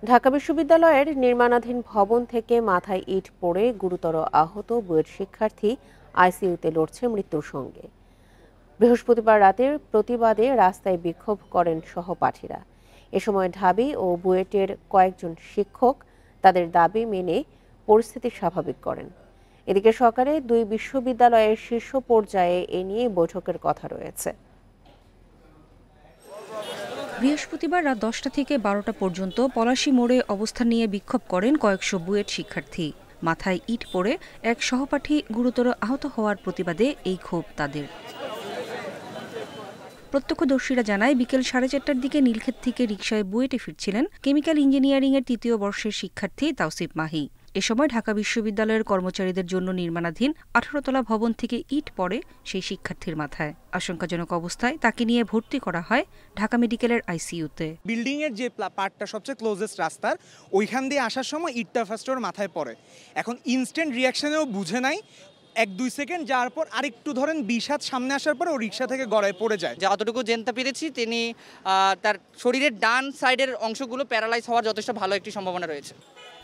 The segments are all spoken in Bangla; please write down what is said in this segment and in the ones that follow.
ঢাকা বিশ্ববিদ্যালয়ের নির্মাণাধীন ভবন থেকে মাথায় ইট পড়ে গুরুতর আহত বুয়েট শিক্ষার্থী আইসিইউতে লড়ছে মৃত্যুর সঙ্গে। বৃহস্পতিবার রাতের প্রতিবাদে রাস্তায় বিক্ষোভ করেন সহপাঠীরা। এ সময় ঢাবি ও বুয়েটের কয়েকজন শিক্ষক তাদের দাবি মেনে পরিস্থিতি স্বাভাবিক করেন। এদিকে সকালে দুই বিশ্ববিদ্যালয়ের শীর্ষ পর্যায়ে এ নিয়ে বৈঠকের কথা রয়েছে। বৃহস্পতিবার রাত 10টা থেকে 12টা পর্যন্ত পলাশী মোড়ে অবস্থান নিয়ে বিক্ষোভ করেন কয়েকশো বুয়েট শিক্ষার্থী। মাথায় ইট পড়ে এক সহপাঠী গুরুতর আহত হওয়ার প্রতিবাদে এই ক্ষোভ তাদের। প্রত্যক্ষদর্শীরা জানায় বিকেল 4:30টার দিকে নীলক্ষেত থেকে রিকশায় বুয়েটে ফিরছিলেন কেমিক্যাল ইঞ্জিনিয়ারিংয়ের 3য় বর্ষের শিক্ষার্থী তাওসিফ মাহি। এ সময় ঢাকা বিশ্ববিদ্যালয়ের কর্মচারীদের জন্য নির্মাণাধীন 18 তলা ভবন থেকে ইট পড়ে সেই শিক্ষার্থীর মাথায়। আশঙ্কাজনক অবস্থায় তাকে নিয়ে ভর্তি করা হয় ঢাকা মেডিকেলের আইসিইউতে। বিল্ডিং এর যে পার্টটা সবচেয়ে ক্লোজেস্ট রাস্তার ওইখান দিয়ে আসার সময় ইটটা ফার্স্ট ওর মাথায় পড়ে। এখন ইনস্ট্যান্ট রিয়াকশনেও বুঝে নাই, 1-2 সেকেন্ড যাওয়ার পর আরেকটু ধরেন 20 হাত সামনে আসার পর ও রিক্সা থেকে গড়ায় পড়ে যায়। যতটুকু জানতে পেরেছি তিনি তার শরীরের ডান সাইডের অংশগুলো প্যারালাইজ হওয়ার যথেষ্ট ভালো একটি সম্ভাবনা রয়েছে।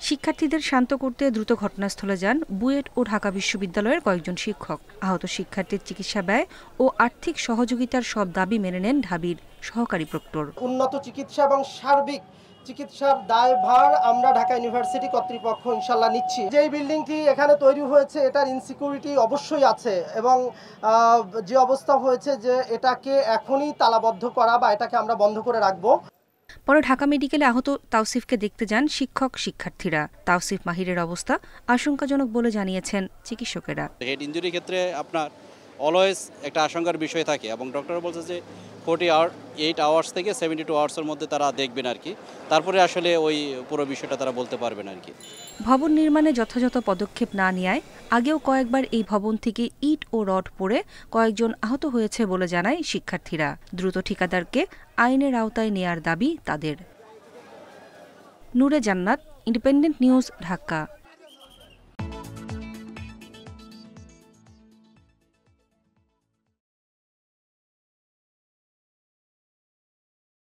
শিক্ষার্থীদের শান্ত করতে দ্রুত ঘটনাস্থলে যান বুয়েট ও ঢাকা বিশ্ববিদ্যালয়ের কয়েকজন শিক্ষক। আহত শিক্ষার্থীর চিকিৎসা ব্যয় ও আর্থিক সহযোগিতার সব দাবি মেনে নেন ঢাবির সহকারী প্রক্টর। উন্নত চিকিৎসা এবং সার্বিক চিকিৎসার দায়ভার আমরা ঢাকা ইউনিভার্সিটি কর্তৃপক্ষ ইনশাল্লাহ নিচ্ছি। যেই বিল্ডিংটি এখানে তৈরি হয়েছে এটার ইনসিকিউরিটি অবশ্যই আছে এবং যে অবস্থা হয়েছে যে এটাকে এখনই তালাবদ্ধ করা বা এটাকে আমরা বন্ধ করে রাখবো। পরে ঢাকা মেডিকেলে আহত তাওসিফকে দেখতে যান শিক্ষক শিক্ষার্থীরা। তাওসিফ মাহিরের অবস্থা আশঙ্কাজনক বলে জানিয়েছেন চিকিৎসকেরা। হেড ইনজুরির ক্ষেত্রে আপনার অলওয়েজ একটা আশঙ্কার বিষয় থাকে এবং ডক্টর বলছে যে 48 আওয়ার্স থেকে 72 আওয়ার্সের মধ্যে তারা দেখবেন আর কি, তারপরে আসলে ওই পুরো বিষয়টা তারা বলতে পারবেন আর কি। ভবন নির্মাণে যথাযথ পদক্ষেপ না নেওয়ায় আগেও কয়েকবার এই ভবন থেকে ইট ও রড পড়ে কয়েকজন আহত হয়েছে বলে জানায় শিক্ষার্থীরা। দ্রুত ঠিকাদারকে আইনের আওতায় নেয়ার দাবি তাদের। নূরে জান্নাত, ইন্ডিপেন্ডেন্ট নিউজ, ঢাকা।